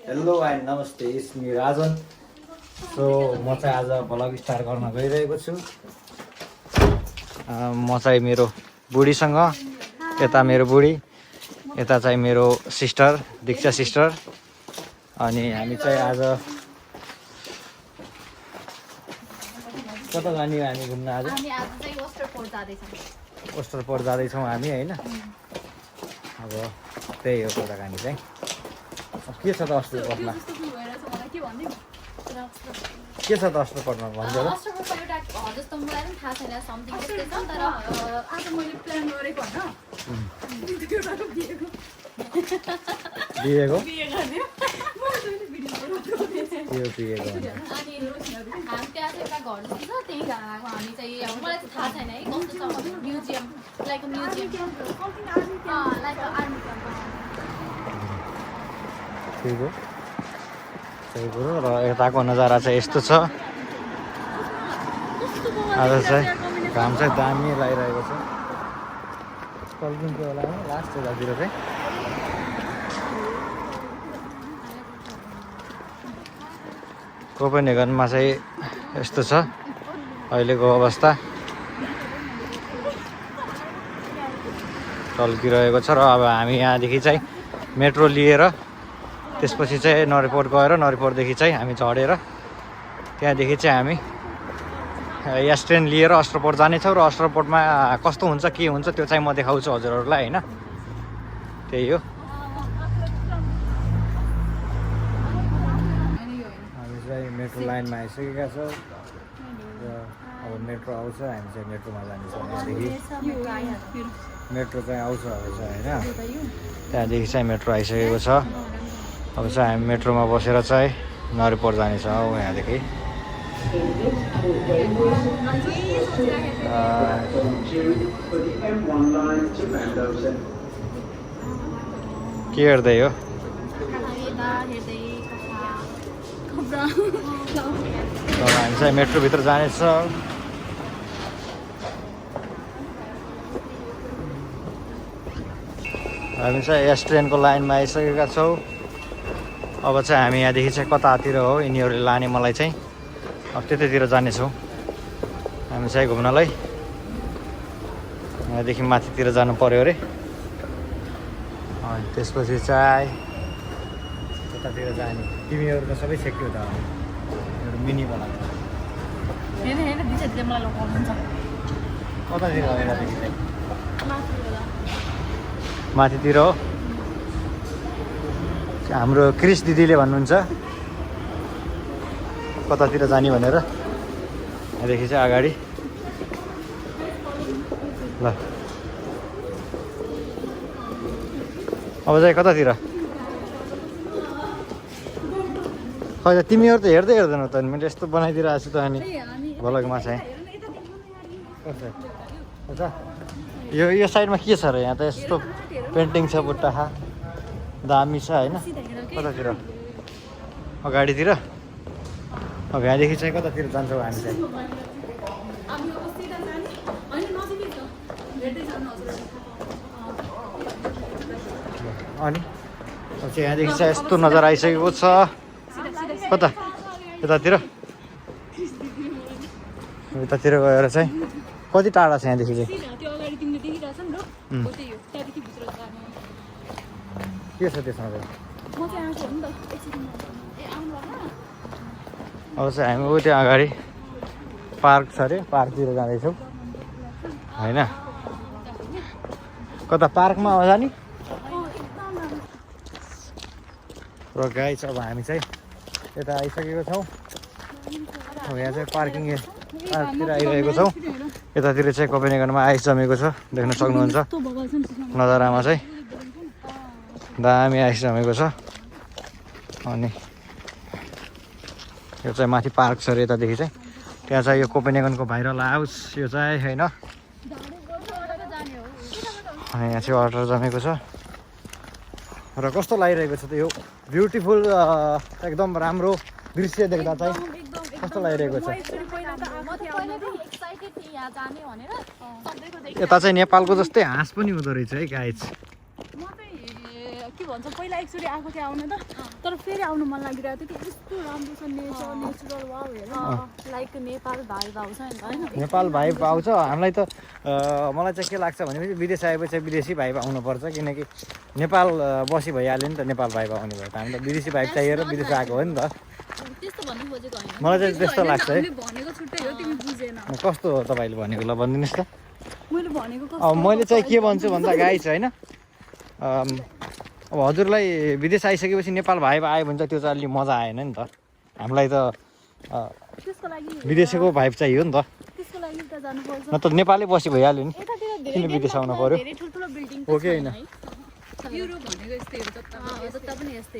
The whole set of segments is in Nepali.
हेलो एन्ड नमस्ते, इट्स मी राजन। सो म चाहिँ आज भ्लग स्टार्ट गर्न गइरहेको छु। म चाहिँ मेरो बुढीसँग, यता मेरो बुढी, यता चाहिँ मेरो सिस्टर दीक्षा सिस्टर। अनि हामी चाहिँ आज कता जाने हामी घुम्न? आज ओस्टरपोर्ट जाँदैछौँ हामी होइन। अब त्यही हो कुराकानी चाहिँ। के छ त ओस्टरपोर्टमा? के छ त ओस्टरपोर्टमा भन्छ र? जस्तो मलाई पनि थाहा छैन समथिङ त्यस्तै छ तर आज मैले प्लान गरेको दिएको अनि हामी त्यहाँ चाहिँ एउटा घर छ त्यही गएको हामी चाहिँ अब मलाई चाहिँ थाहा छैन है कस्तो छ museum like museum like army त्यही हो त्यही कुरो। र यताको नजारा चाहिँ यस्तो छ। आज चाहिँ घाम चाहिँ दामी लागिरहेको छ। कल्पिङको होला लास्ट यतातिर चाहिँ कोपेनहेगनमा चाहिँ यस्तो छ अहिलेको अवस्था। टल्किरहेको छ र अब हामी यहाँदेखि चाहिँ मेट्रो लिएर त्यसपछि चाहिँ नरिपोर्ट गएर नरिपोर्टदेखि चाहिँ हामी झरेर त्यहाँदेखि चाहिँ हामी एस ट्रेन लिएर अस्ट्रोपोर्ट जानेछौँ। र अस्ट्रोपोर्टमा कस्तो हुन्छ के हुन्छ त्यो चाहिँ म देखाउँछु हजुरहरूलाई होइन। त्यही हो। हामी चाहिँ मेट्रो लाइनमा आइसकेका छौँ र अब मेट्रो आउँछ हामी चाहिँ मेट्रोमा जानेछौँ। यहाँदेखि मेट्रो चाहिँ आउँछ अब चाहिँ होइन। त्यहाँदेखि चाहिँ मेट्रो आइसकेको छ। अब चाहिँ हामी मेट्रोमा बसेर चाहिँ नरिपोर्ट जानेछौँ यहाँदेखि। के हेर्दै हो? हामी चाहिँ मेट्रोभित्र जानेछौँ। हामी चाहिँ एस ट्रेनको लाइनमा आइसकेका छौँ। अब चाहिँ हामी यहाँदेखि चाहिँ कतातिर हो यिनीहरूले लाने मलाई चाहिँ अब त्यतैतिर जानेछौँ हामी चाहिँ घुम्नलाई। यहाँदेखि माथितिर जानु पर्यो अरे। अनि त्यसपछि चाहिँ कतातिर जाने? तिमीहरू त सबै छेक्यो त मिनी बनाएको कतातिर हो यतादेखि चाहिँ? माथितिर हो। हाम्रो क्रिस दिदीले भन्नुहुन्छ कतातिर जाने भनेर। यहाँदेखि चाहिँ अगाडि ल। अब चाहिँ कतातिर? खै त तिमीहरू त हेर्दै हेर्दैनौ त। मैले यस्तो बनाइदिइरहेको छु त अनि भ्लगमा चाहिँ। यो साइडमा के छ र? यहाँ त यस्तो पेन्टिङ छ बुट्टा दामी छ होइन। कतातिर? अगाडितिर। अब यहाँदेखि चाहिँ कतातिर जान्छौँ हामी चाहिँ? अनि अब चाहिँ यहाँदेखि चाहिँ यस्तो नजर आइसकेको छ। कता? यतातिर। यतातिर गएर चाहिँ कति टाढा छ यहाँदेखि चाहिँ? के छ त्यसमा चाहिँ? अब चाहिँ हामी ऊ त्यो अगाडि पार्क छ अरे, पार्कतिर जाँदैछौँ होइन। कता पार्कमा हो जाने? र गाइस अब हामी चाहिँ यता आइसकेको छौँ। अब यहाँ चाहिँ पार्कतिर आइरहेको छौँ। यतातिर चाहिँ कोपेनहेगनमा आइस जमेको छ देख्न सक्नुहुन्छ। नजारामा चाहिँ दामी आइस जमेको छ। अनि यो चाहिँ माथि पार्क छ अरे यतादेखि चाहिँ। त्यहाँ चाहिँ यो कोपेनहेगनको भाइरल हाउस यो चाहिँ होइन। अनि यहाँ चाहिँ वाटर जमेको छ र कस्तो लागिरहेको छ त यो ब्युटिफुल एकदम राम्रो दृश्य देख्दा चाहिँ कस्तो लागिरहेको छ। यता चाहिँ नेपालको जस्तै हाँस पनि हुँदो रहेछ है गाइस। के भन्छ पहिला एकचोटि आएको थियो आउन त तर फेरि फेरि आउनु मन लागिरहेको थियो कि यस्तो राम्रो छ नेचर नेचुरल वाउ हेर लाइक नेपाल भाइ आउँछ नि त हैन नेपाल भाइ आउँछ हामीलाई त मलाई चाहिँ के लाग्छ भनेपछि विदेश आएपछि विदेशी भाइ आउनुपर्छ किनकि नेपाल बसी भइहाल्यो नि त नेपाल भाइ आउने भयो त हामी त विदेशी भाइ चाहिएर विदेश आएको हो नि त त्यस्तो भन्नु खोजेको हैन मलाई चाहिँ त्यस्तो लाग्छ है भनेको छुट्टै हो तिमी बुझेन कस्तो हो तपाईँले भनेको ल भनिदिनुहोस् त मैले भनेको अब मैले चाहिँ के भन्छु भन्दा गाइस होइन अब हजुरलाई विदेश आइसकेपछि नेपाल भाइ आयो भने चाहिँ त्यो चाहिँ अलि मजा आएन नि त हामीलाई त त्यसको लागि विदेशीको भाइब चाहियो नि त त्यसको लागि त जानुपर्छ न त नेपालै बसी भइहाल्यो नि यतातिर किन विदेश आउनु पर्यो धेरै ठुल्ठुलो बिल्डिङ हो कि होइन युरोप भनेको यस्तै हो जता पनि यस्तै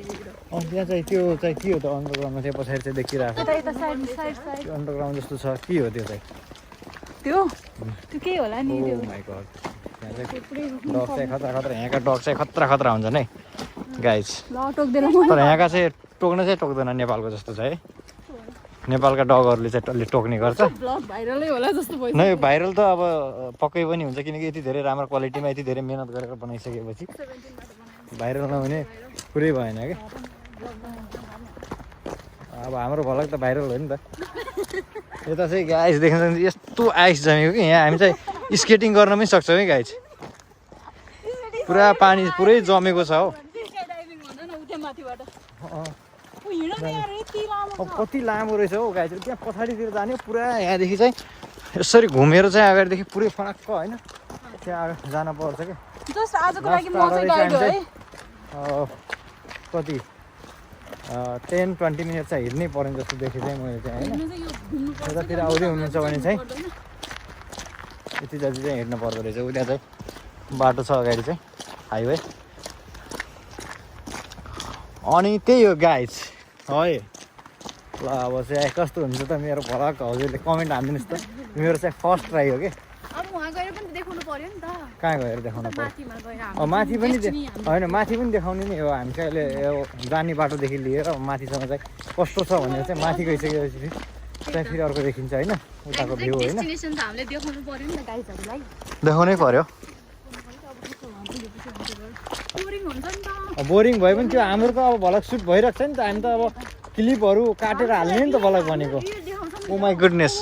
हो त्यहाँ चाहिँ त्यो चाहिँ के हो त अन्डरग्राउन्डमा चाहिँ पछाडि चाहिँ देखिरहेको यता यता साइड साइड साइड त्यो अन्डरग्राउन्ड जस्तो छ के हो त्यो चाहिँ त्यो त्यो के होला नि त्यो माइ गॉड यहाँ चाहिँ डग चाहिँ खतरा खतरा यहाँका डग चाहिँ खतरा खतरा हुन्छन् है गाइस ल टोक्दैन तर यहाँका चाहिँ टोक्न चाहिँ टोक्दैन नेपालको जस्तो छ है नेपालका डगहरूले चाहिँ अलि टोक्ने गर्छ ब्लग भाइरलै होला जस्तो भयो नै भाइरल त अब पक्कै पनि हुन्छ किनकि यति धेरै राम्रो क्वालिटीमा यति धेरै मेहनत गरेर बनाइसकेपछि भाइरल नहुने कुरै भएन क्या अब हाम्रो भलक त भाइरल हो नि त यता चाहिँ गाइस देख्न यस्तो आइस जमेको कि यहाँ हामी चाहिँ स्केटिङ गर्न पनि सक्छौँ है गाइस पुरा पानी पुरै जमेको छ हो अब कति लामो रहेछ हौ गाइस त्यहाँ पछाडितिर जाने पुरा यहाँदेखि चाहिँ यसरी घुमेर चाहिँ अगाडिदेखि पुरै फनक्क होइन त्यहाँ जान पर्छ क्या जस्ट आजको लागि म चाहिँ गाइड हो है कति 10-20 मिनट चाहिँ हिँड्नै पर्ने जस्तो देखेँ चाहिँ मैले चाहिँ होइन यतातिर आउँदै हुनुहुन्छ भने चाहिँ यति जति चाहिँ हिँड्नु पर्दो रहेछ उता चाहिँ बाटो छ अगाडि चाहिँ हाइवे अनि त्यही हो गाइस है ल अब चाहिँ कस्तो हुन्छ त मेरो भलक हजुरले कमेन्ट हालिदिनुहोस् त मेरो चाहिँ फर्स्ट ट्राई हो कि अब वहाँ गएर पनि देखाउनु पर्यो नि त कहाँ गएर देखाउनु पर्यो माथिमा गएर माथि पनि होइन माथि पनि देखाउने नि हो हामी चाहिँ अहिले यो जाने बाटोदेखि लिएर माथिसम्म चाहिँ कस्तो छ भनेर चाहिँ माथि गइसकेपछि चाहिँ फेरि अर्को देखिन्छ होइन उताको भ्यू होइन डेस्टिनेसन त हामीले देखाउनु पर्यो नि त गाइजहरूलाई देखाउनै पर्यो बोरिङ हुन्छ नि त बोरिङ भयो भने त्यो हाम्रो त अब भलक सुट भइरहेको छ नि त हामी त अब क्लिपहरू काटेर हाल्ने नि त भलक भनेको ओ माई गुडनेस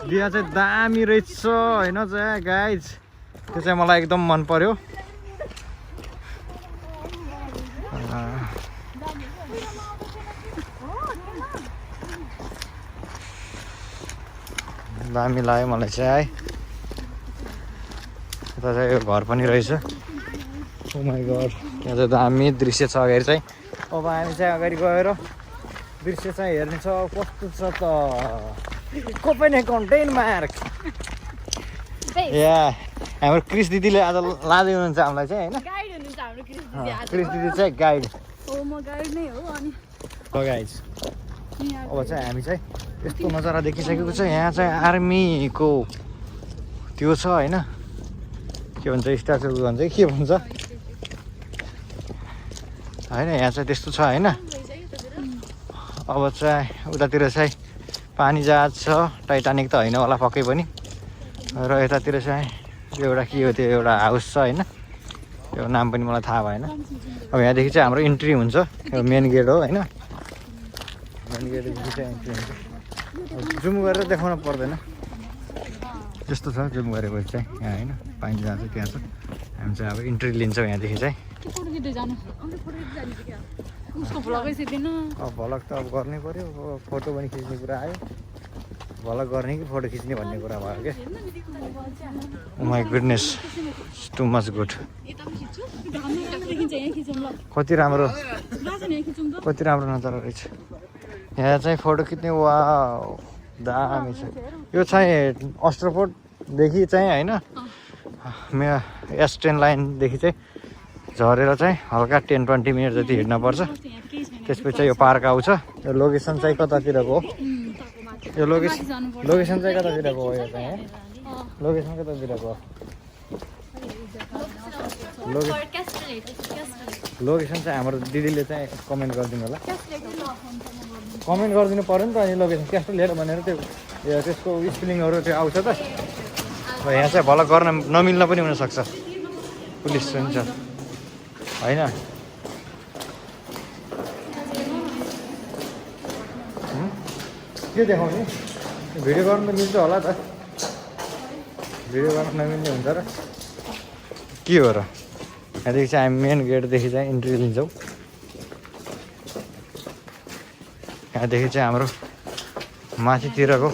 बिहा चाहिँ दामी रहेछ होइन चाहिँ गाइज त्यो चाहिँ मलाई एकदम मन पर्यो दामी लाग्यो मलाई चाहिँ यता चाहिँ यो घर पनि रहेछ ओ माई गड यहाँ चाहिँ दामी दृश्य छ अगाडि चाहिँ अब हामी चाहिँ अगाडि गएर दृश्य चाहिँ हेर्ने छ कस्तो छ त कोपेनहेगन डेनमार्क या हाम्रो क्रिस दिदीले आज लाँदै हुनुहुन्छ हामीलाई चाहिँ होइन गाइड हुनुहुन्छ हाम्रो क्रिस दिदी आज क्रिस दिदी चाहिँ गाइड हो म गाइड नै हो अनि गाइज अब चाहिँ हामी चाहिँ यस्तो नजारा देखिसकेको छ यहाँ चाहिँ आर्मीको त्यो छ होइन के भन्छ स्ट्याचु भन्छ के भन्छ होइन यहाँ चाहिँ त्यस्तो छ होइन अब चाहिँ उतातिर चाहिँ पानी जहाज छ टाइटानिक त होइन होला पक्कै पनि र यतातिर चाहिँ त्यो एउटा के हो त्यो एउटा हाउस छ होइन त्यो नाम पनि मलाई थाहा भएन अब यहाँदेखि चाहिँ हाम्रो इन्ट्री हुन्छ यो मेन गेट हो होइन मेन गेटदेखि चाहिँ इन्ट्री हुन्छ जुम गरेर देखाउनु पर्दैन त्यस्तो छ जुम गरेको चाहिँ यहाँ होइन पानी जहाज चाहिँ त्यहाँ छ हामी चाहिँ अब इन्ट्री लिन्छौँ यहाँदेखि चाहिँ उसको भ्लगै सिक्दैन अब भलक त अब गर्नै पऱ्यो अब फोटो पनि खिच्ने कुरा आयो भलक गर्ने कि फोटो खिच्ने भन्ने कुरा भयो क्या my goodness too much good कति राम्रो नजारा रहेछ यहाँ चाहिँ फोटो खिच्ने वा दामी छ यो चाहिँ अस्ट्रोपोर्टदेखि चाहिँ होइन S10 लाइनदेखि चाहिँ झरेर चाहिँ हल्का 10-20 मिनट जति हिँड्न पर्छ त्यसपछि यो पार्क आउँछ यो लोकेसन चाहिँ कतातिरको हो यो लोकेसन चाहिँ कतातिरको हो यो चाहिँ लोकेसन कतातिरको हो लोकेसन चाहिँ हाम्रो दिदीले चाहिँ कमेन्ट गरिदिनु होला कमेन्ट गरिदिनु पऱ्यो नि त अनि लोकेसन क्यास्टलेट भनेर त्यो त्यसको स्पेलिङहरू त्यो आउँछ त यहाँ चाहिँ भल गर्न नमिल्न पनि हुनसक्छ पुलिस हुन्छ होइन के देखाउने भिडियो गर्नु त मिल्छ होला त भिडियो गर्नु नमिल्ने हुन्छ र के हो र यहाँदेखि चाहिँ हामी मेन गेटदेखि चाहिँ इन्ट्री लिन्छौँ यहाँदेखि चाहिँ हाम्रो माथितिरको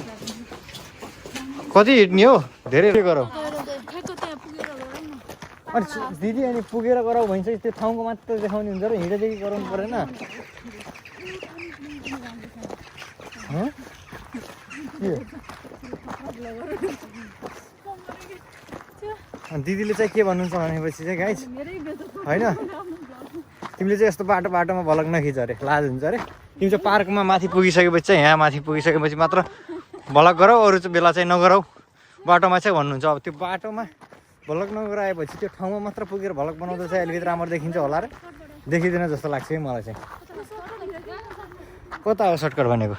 कति हिँड्ने हो धेरै गरौँ अनि दिदी अनि पुगेर गरौँ भन्छ त्यो ठाउँको मात्र देखाउने हुन्छ र हिँडेदेखि गराउनु परेन अनि दिदीले चाहिँ के भन्नुहुन्छ भनेपछि चाहिँ गाइज होइन तिमीले चाहिँ यस्तो बाटोमा भलक नखिच अरे लाज हुन्छ अरे तिमी चाहिँ पार्कमा माथि पुगिसकेपछि चाहिँ यहाँ माथि पुगिसकेपछि मात्र भलक गराऊ अरू चाहिँ बेला चाहिँ नगराऊ बाटोमा चाहिँ भन्नुहुन्छ अब त्यो बाटोमा भलक नगराएपछि त्यो ठाउँमा मात्र पुगेर भलक बनाउँदा चाहिँ अलिकति राम्रो देखिन्छ होला र देखिँदैन जस्तो लाग्छ है मलाई चाहिँ कता हो सर्टकट भनेको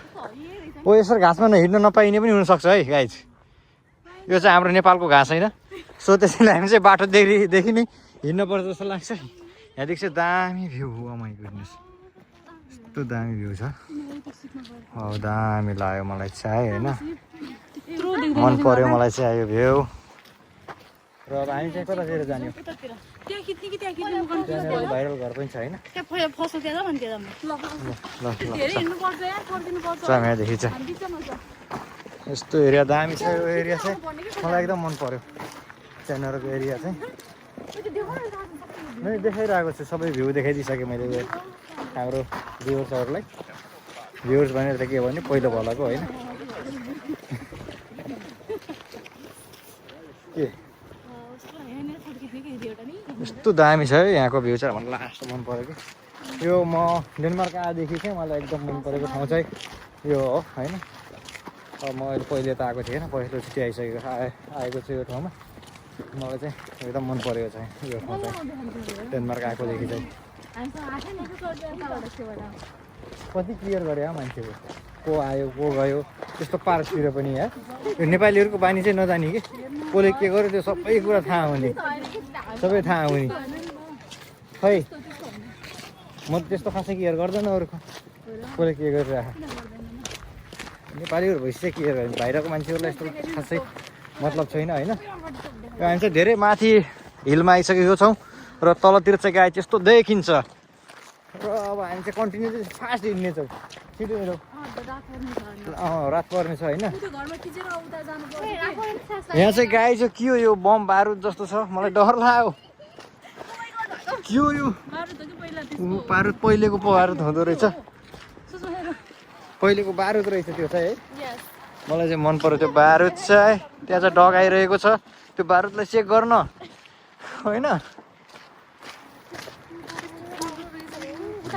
ओ यसरी घाँसमा हिँड्न नपाइने पनि हुनसक्छ है गाइज यो चाहिँ हाम्रो नेपालको घाँस होइन सो त्यसैले हामी चाहिँ बाटोदेखि नै हिँड्नुपर्छ जस्तो लाग्छ यहाँदेखि चाहिँ दामी भ्यू हो माइ गुडनेस यस्तो दामी भ्यू छ अब दामी लाग्यो मलाई चाहिँ होइन मन पर्यो मलाई चाहिँ यो भ्यू र अब हामी चाहिँ कतातिर जाने हो त्यहाँनिर भाइरल घर पनि छ होइन यहाँदेखि चाहिँ यस्तो एरिया दामी छ यो एरिया चाहिँ मलाई एकदम मन पर्यो त्यहाँनिरको एरिया चाहिँ मैले देखाइरहेको छु सबै भ्यू देखाइदिइसकेँ मैले हाम्रो भ्युवर्सहरूलाई भ्युवर्स भनेर त के भने पहिलो भलको होइन के यस्तो दामी छ है यहाँको भ्यू चाहिँ मलाई लास्ट मन पऱ्यो कि यो म डेनमार्क आएदेखि चाहिँ मलाई एकदम मन परेको ठाउँ चाहिँ यो हो होइन अब म अहिले पहिले त आएको थिएन पहिलोचोटि आएको छु यो ठाउँमा मलाई चाहिँ एकदम मन परेको चाहिँ यो ठाउँ चाहिँ डेनमार्क आएकोदेखि चाहिँ कति क्लियर गरे मान्छेको को आयो को गयो त्यस्तो पार्कतिर पनि यहाँ यो नेपालीहरूको बानी चाहिँ नजाने कि कसले के गर्यो त्यो सबै कुरा थाहा हुने सबै थाहा हुने खै म त्यस्तो खासै केयर गर्दैन अरूको कसले के गरिरहेको नेपालीहरू भएपछि चाहिँ केयर गर्यो बाहिरको मान्छेहरूलाई यस्तो खासै मतलब छैन होइन हामी चाहिँ धेरै माथि हिलमा आइसकेको छौँ र तलतिर चाहिँ गाई त्यस्तो देखिन्छ र अब हामी चाहिँ कन्टिन्यू चाहिँ फास्ट हिँड्नेछौँ छिटो हिँडौँ रात पर्ने छ होइन यहाँ चाहिँ गाई चाहिँ के हो यो बम बारुद जस्तो छ मलाई डर लाग्यो के हो यो बारुद पहिलेको बारुद हुँदो रहेछ पहिलेको बारुद रहेछ त्यो चाहिँ है मलाई चाहिँ मन पर्यो त्यो बारुद चाहिँ त्यहाँ चाहिँ डगाइरहेको छ त्यो बारुदलाई चेक गर्न होइन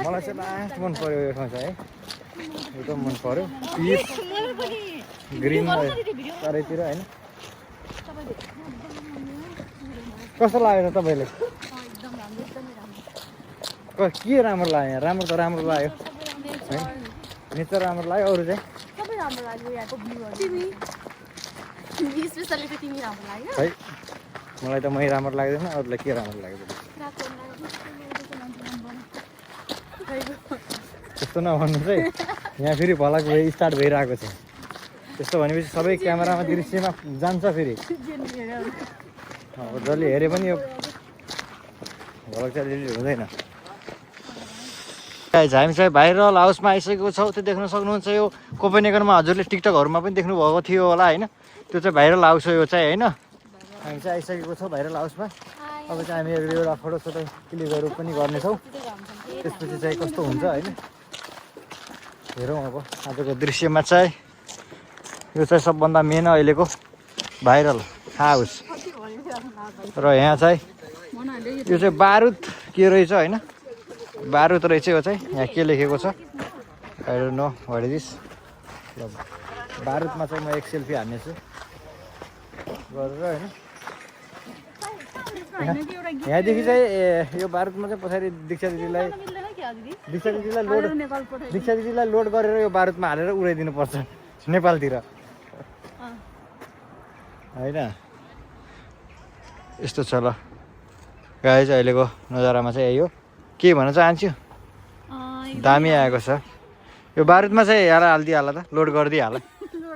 मलाई चाहिँ लास्ट मन पर्यो यो ठाउँ चाहिँ है एकदम मन पर्यो पिस ग्रिन चारैतिर होइन कस्तो लाग्यो त तपाईँले के राम्रो लाग्यो राम्रो त राम्रो लाग्यो है नेचर राम्रो लाग्यो अरू चाहिँ है मलाई त मै राम्रो लाग्दैन अरूलाई के राम्रो लाग्यो त्यस्तो नभन्नु चाहिँ यहाँ फेरि भलक स्टार्ट भइरहेको छ त्यस्तो भनेपछि सबै क्यामेरामा दृश्यमा जान्छ फेरि अब जसले हेरे पनि यो भलक चाहिँ डिलिट हुँदैन हामी चाहिँ भाइरल हाउसमा आइसकेको छौँ त्यो देख्न सक्नुहुन्छ यो कोपेनहेगनमा हजुरले टिकटकहरूमा पनि देख्नुभएको थियो होला होइन त्यो चाहिँ भाइरल हाउस हो यो चाहिँ होइन हामी चाहिँ आइसकेको छौँ भाइरल हाउसमा अब चाहिँ हामी एउटा फोटोसोटो क्लिकहरू पनि गर्नेछौँ त्यसपछि चाहिँ कस्तो हुन्छ होइन हेरौँ अब आजको दृश्यमा चाहिँ यो चाहिँ सबभन्दा मेन अहिलेको भाइरल हाउस र यहाँ चाहिँ यो चाहिँ बारुद के रहेछ होइन बारुद रहेछ यो चाहिँ यहाँ के लेखेको छ I don't know what is this बारुदमा चाहिँ म एक सेल्फी हान्नेछु गरेर होइन यहाँदेखि चाहिँ यो बारुदमा चाहिँ पछाडि दीक्षा दिदीलाई लोड गरेर यो बारुदमा हालेर उडाइदिनु पर्छ नेपालतिर होइन यस्तो छ ल गाई चाहिँ अहिलेको नजारामा चाहिँ यही हो के भन्न चाहन्छु दामी आएको छ यो बारुदमा चाहिँ यहाँ हालिदिइहाल त लोड गरिदिइहाल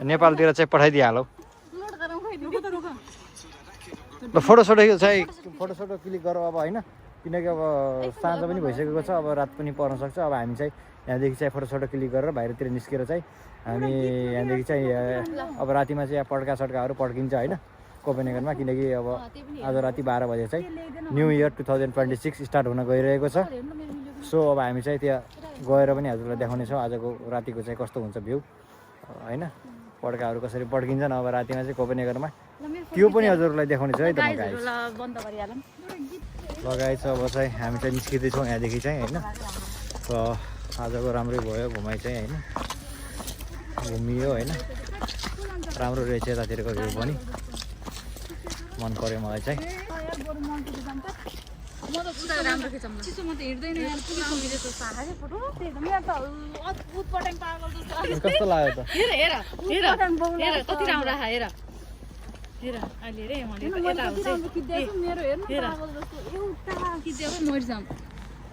नेपालतिर चाहिँ पठाइदिइहाल ल फोटोसोटो चाहिँ फोटोसोटो क्लिक गरौँ अब होइन किनकि अब साँझ पनि भइसकेको छ अब रात पनि पर्न सक्छ अब हामी चाहिँ यहाँदेखि चाहिँ फोटोसोटो क्लिक गरेर बाहिरतिर निस्केर चाहिँ हामी यहाँदेखि चाहिँ अब रातिमा चाहिँ यहाँ पड्का सड्काहरू पड्किन्छ होइन कोपेनहेगनमा किनकि अब आज राति 12 बजे चाहिँ न्यू इयर 2026 स्टार्ट हुन गइरहेको छ सो अब हामी चाहिँ त्यहाँ गएर पनि हजुरलाई देखाउनेछौँ आजको रातिको चाहिँ कस्तो हुन्छ भ्यू होइन पड्काहरू कसरी पड्किन्छन् अब रातिमा चाहिँ कोपेनहेगनमा त्यो पनि हजुरलाई देखाउने छु है त म गाइस लगाएछ अब चाहिँ हामी चाहिँ निस्किँदैछौँ यहाँदेखि चाहिँ होइन र आजको राम्रै भयो घुमाइ चाहिँ होइन घुमियो होइन राम्रो रहेछ यतातिरको भ्यू पनि मन पर्यो मलाई चाहिँ कस्तो लाग्यो त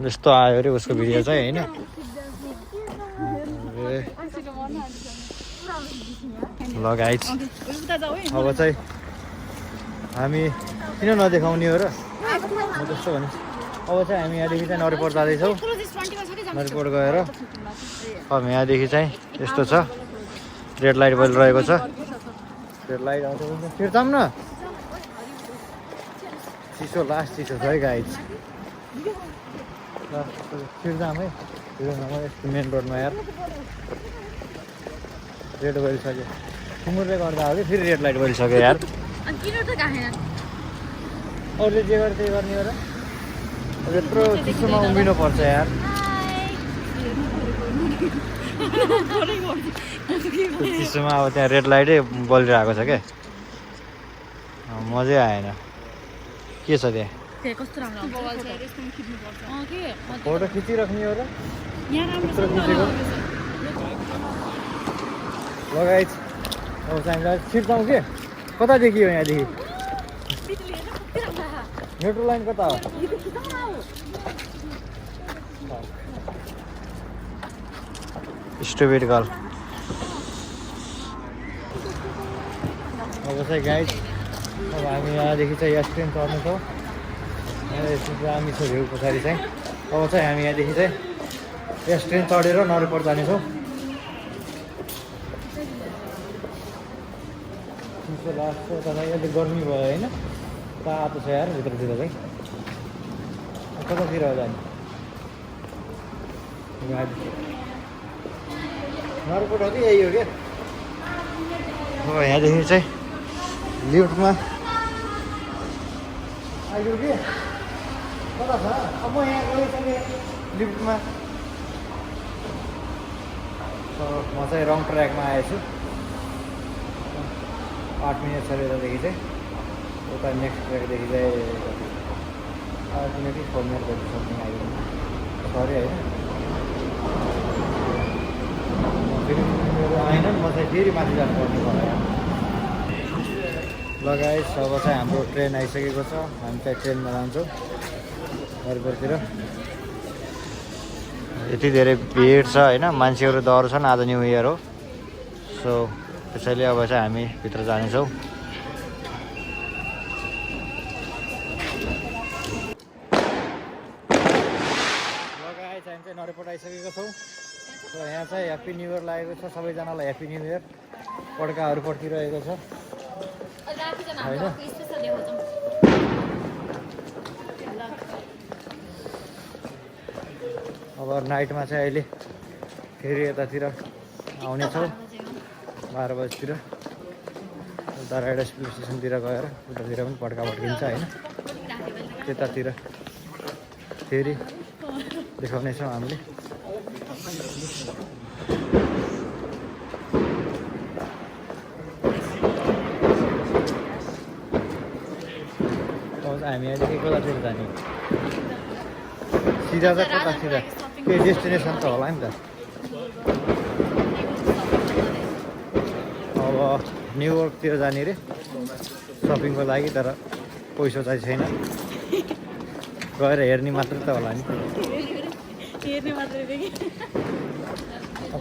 यस्तो आयो अरे उसको भिडियो चाहिँ होइन ल गाइस अब चाहिँ हामी किन नदेखाउने हो र म त्यस्तो भने अब चाहिँ हामी यहाँदेखि चाहिँ नरिपोर्ट जाँदैछौँ नरिपोर्ट गएर अब यहाँदेखि चाहिँ यस्तो छ रेड लाइट बलिरहेको छ रेड लाइट आउँछ फिर्ताम न चिसो लास्ट चिसो छ है गाइस फिर्ताम है यस्तो मेन रोडमा यार रेड बलिसक्यो कुमुरले गर्दा हो कि फेरि रेड लाइट बलिसक्यो यार अरूले जे गरे त्यही गर्ने हो र यत्रो चिसोमा उभिनु पर्छ यार चिसोमा अब त्यहाँ रेड लाइटै बलिरहेको छ क्या मजै आएन के छ त्यहाँ फोटो खिचिराख्ने हो र लगाइ अब चाहिँ छिर्छौँ के कता देखियो यहाँदेखि मेट्रो लाइन कता हो स्टुपिड गर्ल अब चाहिँ गाइड अब हामी यहाँदेखि चाहिँ एसट्रेन चढ्नेछौँ दामी छ भ्यू पछाडि चाहिँ अब चाहिँ हामी यहाँदेखि चाहिँ एसट्रेन चढेर नरिपोर्ट जानेछौँ लास्ट चाहिँ अहिले गर्मी भयो होइन तातो छ यार भित्रतिर चाहिँ कतातिर हो जाने नरिपोर्ट हो कि यही हो क्या अब यहाँदेखि चाहिँ लिफ्टमा आइयो कि कता छ अब म यहाँ गइसकेँ लिफ्टमा म चाहिँ रङ ट्र्याकमा आएछु 8 मिनट छ यतादेखि चाहिँ उता नेक्स्ट ट्र्याकदेखि चाहिँ 8 मिनट कि 4 मिनट गरी समथिङ आयो सरी होइन फेरि मेरो आएन म चाहिँ फेरि माथि जानुपर्ने भयो लगाएँ अब चाहिँ हाम्रो ट्रेन आइसकेको छ हामी चाहिँ ट्रेनमा जान्छौँ घरतिर यति धेरै भिड छ होइन मान्छेहरू डराउँछन् आज न्यू इयर हो सो त्यसैले अब चाहिँ हामी भित्र जानेछौँ लगाए चाहिँ नरिपोर्ट आइसकेको छौँ र यहाँ चाहिँ ह्याप्पी न्यु इयर लागेको छ सबैजनालाई ह्याप्पी न्यु इयर पड्काहरू पड्किरहेको छ होइन अब नाइटमा चाहिँ अहिले फेरि यतातिर आउनेछौँ 12 बजीतिर दाराइडा पुलिस स्टेसनतिर गएर उतातिर पनि पड्का पड्किन्छ होइन त्यतातिर फेरि देखाउनेछौँ हामीले हामी यहाँदेखि कतातिर जाने सिधा चाहिँ कता सिधा केही डेस्टिनेसन त होला नि त अब न्युयोर्कतिर जाने रे सपिङको लागि तर पैसा चाहिँ छैन गएर हेर्ने मात्र त होला नि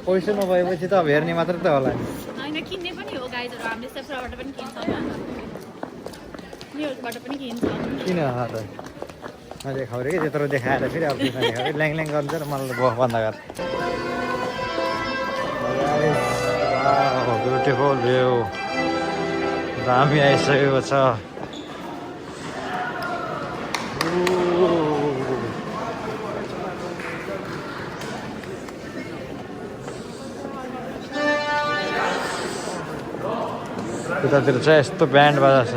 पैसा नभएपछि त अब हेर्ने मात्र त होला नि होइन किन्ने पनि हो गाइजहरू हामीले सेफ्राबाट पनि किन्छौँ न्युयोर्कबाट पनि किन्छौँ किन त नदेखाउ रे कि त्यत्रो देखाएर फेरि अब त्यसमा देखाएर ल्याङ ल्याङ गर्छ र मलाई बफ बन्द गर ब्युटिफुल भ्यू दामी आइसकेको छ उतातिर चाहिँ यस्तो ब्यान्ड बाजा छ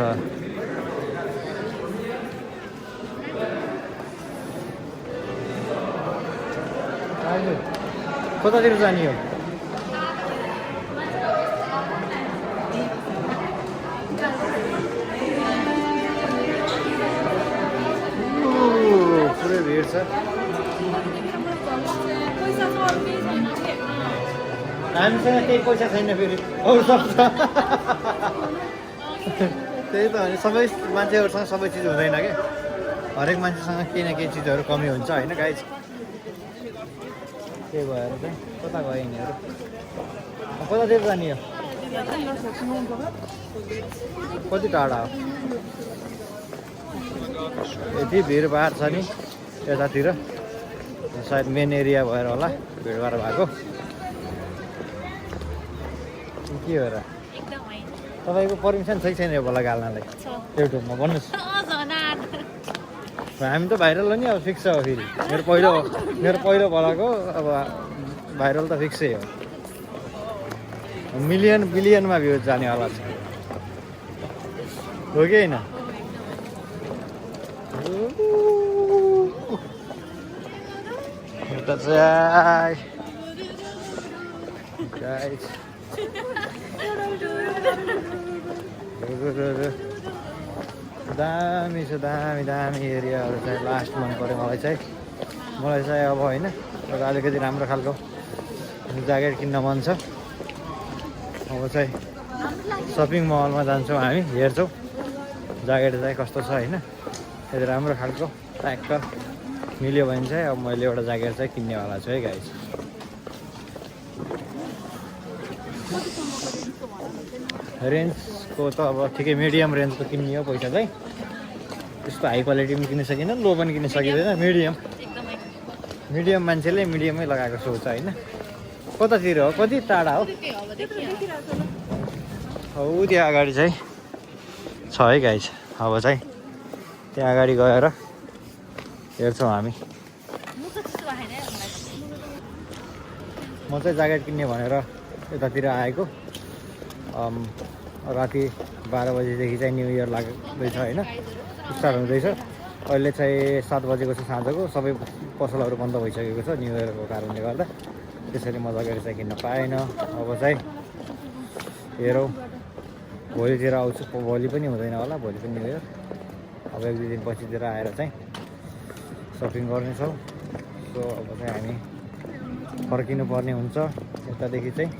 कतातिर जाने हो पुरै भिड छ हामीसँग केही पैसा छैन फेरि अरू सब छ त्यही त होइन सबै मान्छेहरूसँग सबै चिज हुँदैन क्या हरेक मान्छेसँग केही न केही चिजहरू कमी हुन्छ होइन गाइज त्यही भएर चाहिँ कता गयो यिनीहरू कतातिर जाने हो कति टाढा हो यति भिडभाड छ नि यतातिर सायद मेन एरिया भएर होला भिडभाड भएको के हो र तपाईँको पर्मिसन छ कि छैन यो भ्लग हाल्नलाई युट्युबमा भन्नुहोस् हामी त भाइरल हो नि अब फिक्स हो फेरि मेरो पहिलो भ्लग हो अब भाइरल त फिक्सै हो मिलियन बिलियनमा भ्युज जानेवाला छ हो कि होइन यता चाहिँ दामी छ दामी एरियाहरू चाहिँ लास्ट मन पऱ्यो मलाई चाहिँ अब होइन एउटा अलिकति राम्रो खालको ज्याकेट किन्न मन छ अब चाहिँ सपिङ मलमा जान्छौँ हामी हेर्छौँ ज्याकेट चाहिँ कस्तो छ होइन यति राम्रो खालको ट्याक्क मिल्यो भने चाहिँ अब मैले एउटा ज्याकेट चाहिँ किन्नेवाला छु है गाइस रेन्जको त अब ठिकै मिडियम रेन्जको किन्ने हो पैसा चाहिँ त्यस्तो हाई क्वालिटी पनि किन्न सकिँदैन लो पनि किन्न सकिँदैन मिडियम मान्छेले मिडियमै लगाएको सोच होइन कतातिर हो कति टाढा हो हो त्यो अगाडि चाहिँ छ है गाइस अब चाहिँ त्यहाँ अगाडि गएर हेर्छौँ हामी म चाहिँ ज्याकेट किन्ने भनेर यतातिर आएको राति 12 बजीदेखि चाहिँ न्यु इयर लाग्दैछ होइन स्टार्ट हुँदैछ अहिले चाहिँ 7 बजेको छ साँझको सबै पसलहरू बन्द भइसकेको छ न्यु इयरको कारणले गर्दा त्यसैले म ज्याकेट चाहिँ किन्न पाएन अब चाहिँ हेरौँ भोलितिर आउँछु भोलि पनि हुँदैन होला भोलि पनि न्यु इयर अब 1-2 दिन पछितिर आएर चाहिँ सपिङ गर्नेछौँ सो अब चाहिँ हामी फर्किनु पर्ने हुन्छ यतादेखि चाहिँ